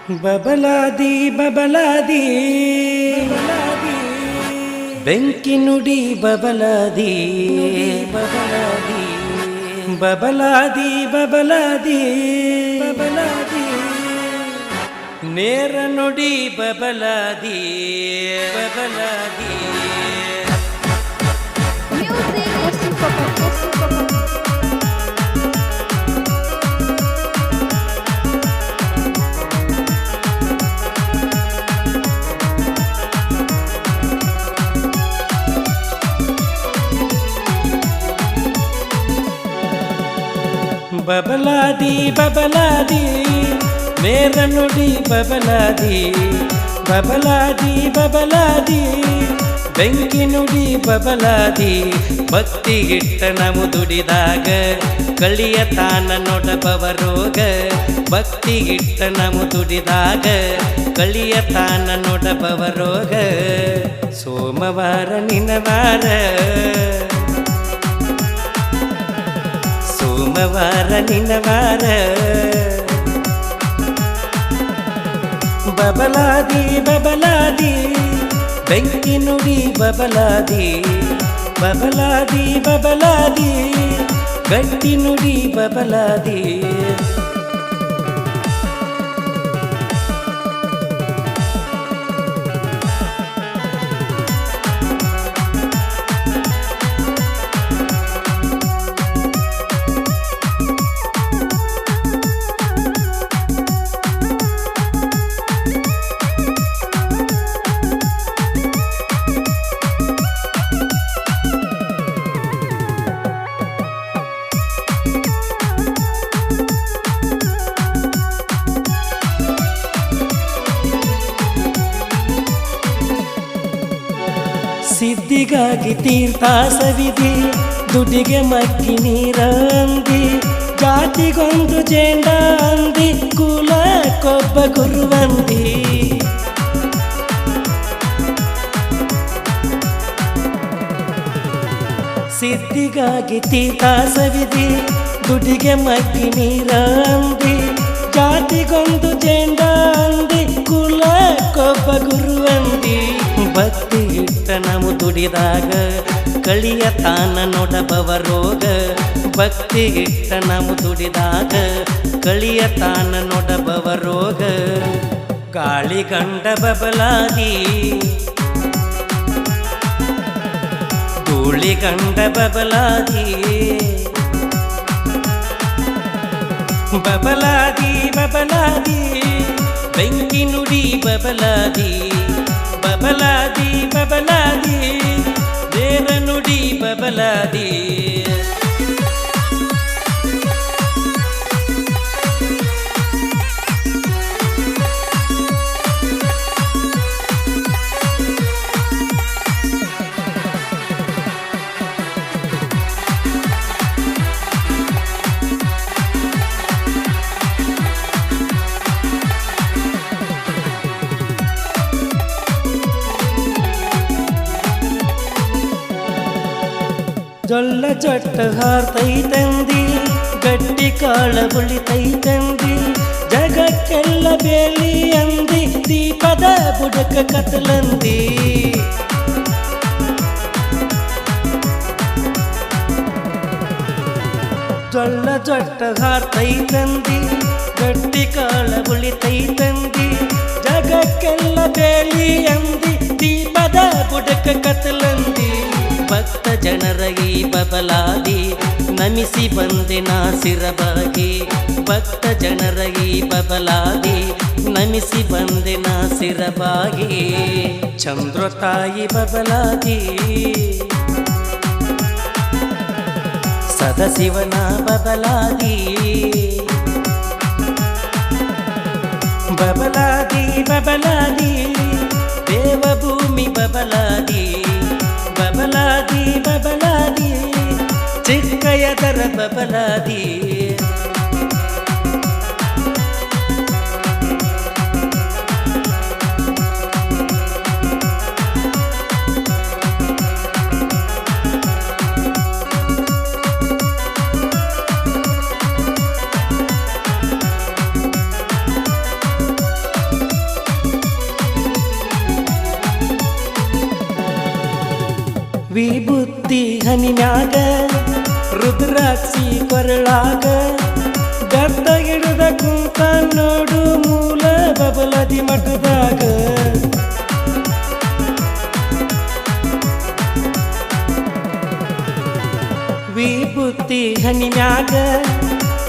ಬಬಲಾದಿ ಬಬಲಾದಿ ಬಬಲಾದಿ ಬೆಂಕಿ ನುಡಿ ಬಬಲಾದಿ ಬಬಲಾದಿ ಬಬಲಾದಿ ಬಬಲಾದಿ ಬಬಲಾದಿ ನೇರ ನುಡಿ ಬಬಲಾದಿ ಬಬಲಾದಿ ಬಬಲಾದಿ ಬಬಲಾದಿ ನೇರ ನುಡಿ ಬಬಲಾದಿ ಬಬಲಾದಿ ಬಬಲಾದಿ ಬೆಂಕಿ ನುಡಿ ಬಬಲಾದಿ ಭಕ್ತಿಗಿಟ್ಟ ನಮು ದುಡಿದಾಗ ಕಳಿಯ ತಾನ ನೋಡಬವರೋಗ ಭಕ್ತಿಗಿಟ್ಟ ನಮು ದುಡಿದಾಗ ಕಳಿಯ ತಾನ ನೋಡಬವರೋಗ ಸೋಮವಾರ ನಿನವಾರ ಸೋಮವಾರ ನಿನವಾರ ಬಬಲಾದಿ ಬಬಲಾದಿ ಬೆಂಕಿ ನುಡಿ ಬಬಲಾದಿ ಬಬಲಾದಿ ಬಬಲಾದಿ ಗಟ್ಟಿ ನುಡಿ ಬಬಲಾದಿ ಸಿದ್ಧಿಗಾಗಿ ತೀರ್ಥ ಸವಿದಿ ದುಡಿಗೆ ಮಕ್ಕಿ ನೀರಂದಿ ಜಾತಿಗೊಂದು ಜೇಂಡ ಅಂದಿ ಕುಲಕ್ಕೊಬ್ಬ ಗುರುವಂದಿ ಸಿದ್ಧಿಗಾಗಿ ತೀರ್ಥ ಸವಿದಿ ದುಡಿಗೆ ಮಕ್ಕಿ ನೀರಂದಿ ಜಾತಿಗೊಂದು ಜೇಂಡ ಅಂದಿ ಕುಲಕ್ಕೊಬ್ಬ ಗುರುವಂದಿ ಭಕ್ತಿ ಇಟ್ಟ ನಮು ದುಡಿದಾಗ ಕಳಿಯ ತಾನ ನೋಡಬವರೋಗ ಭಕ್ತಿ ಇಟ್ಟ ನಮು ದುಡಿದಾಗ ಕಳಿಯ ತಾನ ನೋಡಬವರೋಗ ಗಾಳಿ ಗಂಡ ಬಬಲಾದಿ ಧೂಳಿ ಗಂಡ ಬಬಲಾದಿ ಬಬಲಾದಿ ಬಬಲಾದಿ ಬೆಂಕಿ ನುಡಿ ಬಬಲಾದಿ ಬಬಲಾದಿ ಬಬಲಾದಿ ನೇರ ನುಡಿ ಬಬಲಾದಿ ಜೊಲ್ಲ ಜೊಟ್ಟ ಹಾರ್ತೈತಂದಿ ಗಟ್ಟಿ ಕಾಳ ಉಳಿತೈತಂದಿ ಜಗಕ್ಕೆಲ್ಲ ಬೇಲಿ ಅಂದಿ ದೀಪದ ಬುಡಕ ಕತ್ತಲಂದಿ ಜೊಲ್ಲ ಜೊಟ್ಟ ಹಾರ್ತೈತಂದಿ ಗಟ್ಟಿ ಕಾಳ ಉಳಿತೈತಂದಿ ಜಗಕ್ಕೆಲ್ಲ ಬೇಲಿ ಅಂದಿ ದೀಪದ ಬುಡಕ ಕತ್ತಲಂದಿ ಭಕ್ತ ಜನರ ಈ ಬಬಲಾದಿ ನಮಿಸಿ ಬಂದೆ ನಾ ಸಿರಬಾಗಿ ಭಕ್ತ ಜನರ ಈ ಬಬಲಾದಿ ನಮಿಸಿ ಬಂದೆ ನಾ ಸಿರಬಾಗಿ ಚಂದ್ರ ತಾಯಿ ಬಬಲಾದಿ ಸದಶಿವನ ಬಬಲಾದಿ ಬಬಲಾದಿ ಬಬಲಾದಿ ದೇವಭೂಮಿ ಬಬಲಾದಿ ಬಬಲಾದಿ ಬಬಲಾದಿ ಚಿಕ್ಕಯದರ ಬಬಲಾದಿ ವಿಭೂತಿ ಹನಿಮ್ಯಾಗ ರುದ್ರಾಕ್ಷಿ ಕೊರಳಾಗ ಬೆತ್ತ ಹಿಡಿದ ಕುಂತ ನೋಡು ಮೂಲ ಬಬಲಾದಿ ಮಠದಾಗ ವಿಭೂತಿ ಹನಿಮ್ಯಾಗ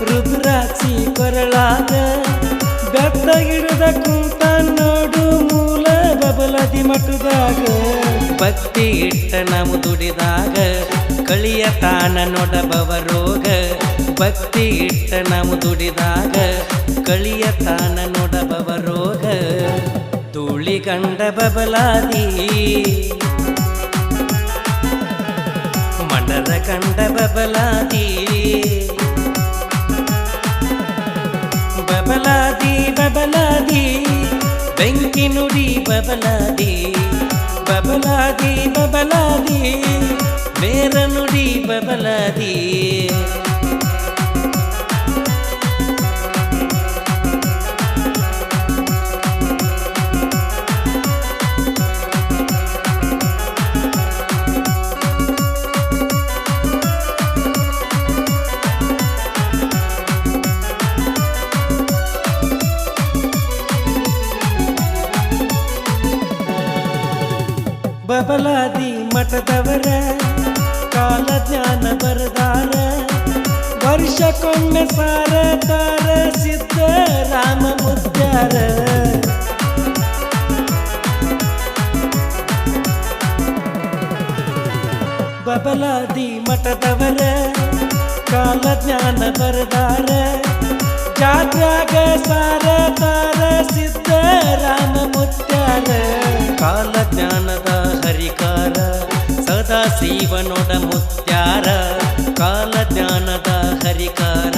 ರುದ್ರಾಕ್ಷಿ ಕೊರಳಾಗ ಬೆತ್ತ ಹಿಡಿದ ಕುಂತ ನೋಡು ಮೂಲ ಬಬಲಾದಿ ಮಠದಾಗ ಭಕ್ತಿ ಇಟ್ಟ ನಾವು ದುಡಿದಾಗ ಕಳಿಯ ತಾನ ನೋಡಬವರೋಗ ಭಕ್ತಿ ಇಟ್ಟ ನಾವು ದುಡಿದಾಗ ಕಳಿಯ ತಾನ ನೋಡಬವರೋಗ ತುಳಿ ಕಂಡ ಬಬಲಾದಿ ಮಂಡರ ಕಂಡ ಬಬಲಾದಿ ಬಬಲಾದಿ ಬಬಲಾದಿ ಬೆಂಕಿ ನುಡಿ ಬಬಲಾದಿ ಬಬಲಾದಿ ಬಬಲಾದಿ ಬೇರ ನುಡಿ ಬಬಲಾದಿ ಬಬಲಾದಿ ಮಠದವರ ಕಾಲ ಜ್ಞಾನ ಬರದಾರ ವರ್ಷಕ್ಕೊಮ್ಮೆ ಸಾರತಾರ ಸಿದ್ದರಾಮ ಮುದ್ಯಾರ ಬಬಲಾದಿ ಮಠದವರ ಕಾಲ ಜ್ಞಾನ ಬರದಾರ ಜಾತ್ಯಾಗ ಸಾರತಾರ ಸಿದ್ದರಾಮ ಮುದ್ಯಾರ ಕಾಲ ಜ್ಞಾನದ ಹರಿಕಾರ ಸದಾ ಶಿವನೊಡ ಮುತ್ಯಾರ ಕಾಲ ಜ್ಞಾನದ ಹರಿಕಾರ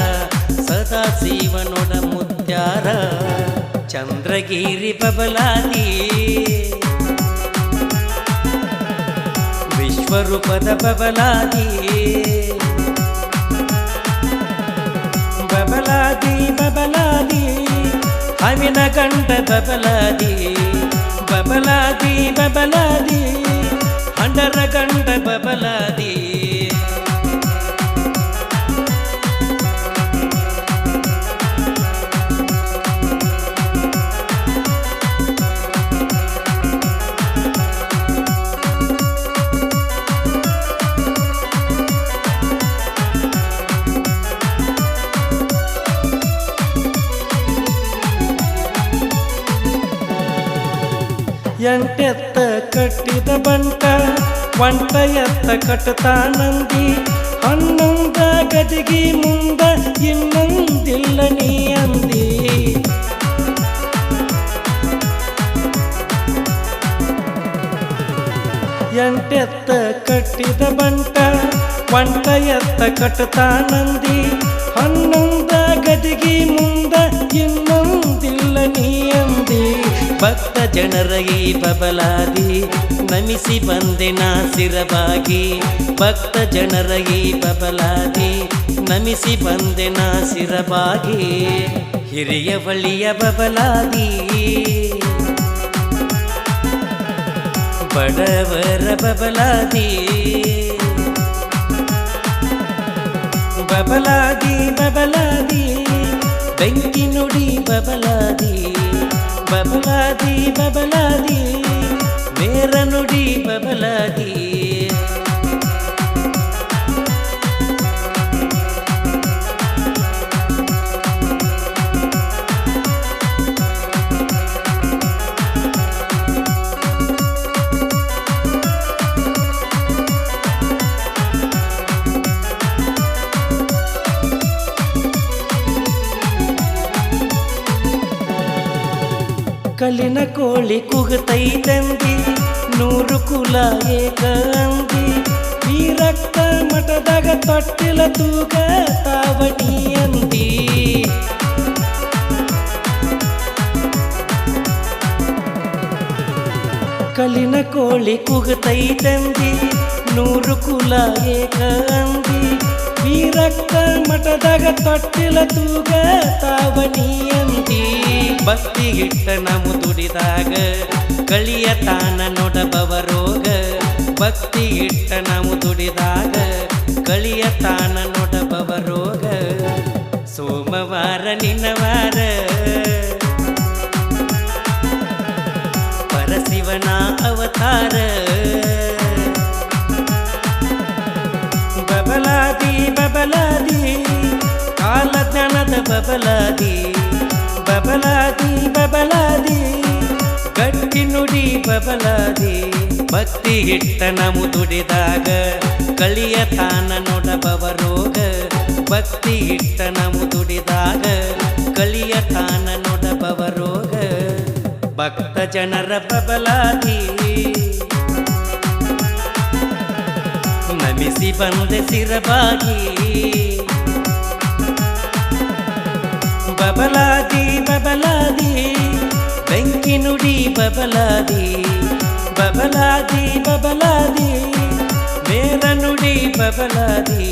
ಸದಾ ಶಿವನೊಡ ಮುತ್ಯಾರ ಚಂದ್ರಗಿರಿ ಬಬಲಾದಿ ವಿಶ್ವರೂಪದ ಬಬಲಾದಿ ಬಬಲಾದಿ ಬಬಲಾದಿ ಹವಿನ ಗಂಡ ಬಬಲಾದಿ ಬಬಲಾದಿ ಬಬಲಾದಿ ಹಂಡರ ಗಂಡ ಬಬಲಾದಿ ಎಂಟೆತ್ತ ಕಟ್ಟಿದ ಬಂಟ ಒಂಟ ಎತ್ತ ಕಟ್ಟತಾನಂದಿ ಹನ್ನೊಂದ ಗದಿಗಿ ಮುಂದ ಇನ್ನೊಂದಿಲ್ಲ ನೀ ಅಂದಿ ಎಂಟೆತ್ತ ಕಟ್ಟಿದ ಬಂಟ ಒಂಟ ಎತ್ತ ಕಟ್ಟತಾನಂದಿ ಹನ್ನೊಂದ ಗದಿಗಿ ಮುಂದ ಇನ್ನೊಂದಿಲ್ಲ ನೀ ಅಂದಿ ಭಕ್ತ ಜನರ ಈ ಬಬಲಾದಿ ನಮಿಸಿ ಬಂದೆ ನಾ ಸಿರವಾಗಿ ಭಕ್ತ ಜನರ ಈ ಬಬಲಾದಿ ನಮಿಸಿ ಬಂದೆ ನಾ ಸಿರವಾಗಿ ಹಿರಿಯ ಬಳಿಯ ಬಬಲಾದಿ ಬಡವರ ಬಬಲಾದಿ ಬಬಲಾದಿ ಬಬಲಾದಿ ಬೆಂಕಿ ನುಡಿ ಬಬಲಾದಿ ಬಬಲಾದಿ ಬಬಲಾದಿ ಮೇರ ನುಡಿ ಬಬಲಾದಿ ಕಲ್ಲಿನ ಕೋಳಿ ಕೂಗುತ್ತೈತಂದಿ ನೂರು ಕುಲ ಏಕ ಅಂದಿ ಈ ರಕ್ತ ಮಠದಾಗ ತೊಟ್ಟಿಲ ತೂಗ ತಾವಣಿ ಅಂದಿ ಕಲ್ಲಿನ ಕೋಳಿ ಕೂಗುತ್ತೈತಂದಿ ನೂರು ಕುಲ ಏಕ ಅಂದಿ ಈ ರಕ್ತ ಮಠದಾಗ ತೊಟ್ಟಿಲ ತೂಗ ತಾವಣಿ ಅಂದಿ ಭಕ್ತಿ ಇಟ್ಟ ನಾವು ದುಡಿದಾಗ ಕಳಿಯ ತಾನ ನೋಡಬವರೋಗ ಭಕ್ತಿ ಇಟ್ಟ ನಾವು ದುಡಿದಾಗ ಕಳಿಯತಾನ ನೋಡಬವ ರೋಗ ಸೋಮವಾರ ನಿನ್ನವಾರ ಪರಶಿವನ ಅವತಾರ ಬಬಲಾದಿ ಬಬಲಾದಿ ಕಾಲಜ್ಞಾನದ ಬಬಲಾದಿ ಬಬಲಾದಿ ಬಬಲಾದಿ ಗಟ್ಟಿ ನುಡಿ ಬಬಲಾದಿ ಭಕ್ತಿ ಇಟ್ಟ ನಾವು ದುಡಿದಾಗ ಕಳಿಯತಾನ ನೋಡಬವ ರೋಗ ಭಕ್ತಿ ಇಟ್ಟ ನಾವು ದುಡಿದಾಗ ಕಳಿಯತಾನ ನೋಡಬವ ರೋಗ ಭಕ್ತ ಜನರ ಬಬಲಾದಿ ನಮಿಸಿ ಬಂದೆ ಸಿರಬಾಗಿ ಬಬಲಾದಿ ಬಬಲಾದಿ ಬೆಂಕಿ ನುಡಿ ಬಬಲಾದಿ ಬಬಲಾದಿ ಬಬಲಾದಿ ಮೇರ ನುಡಿ ಬಬಲಾದಿ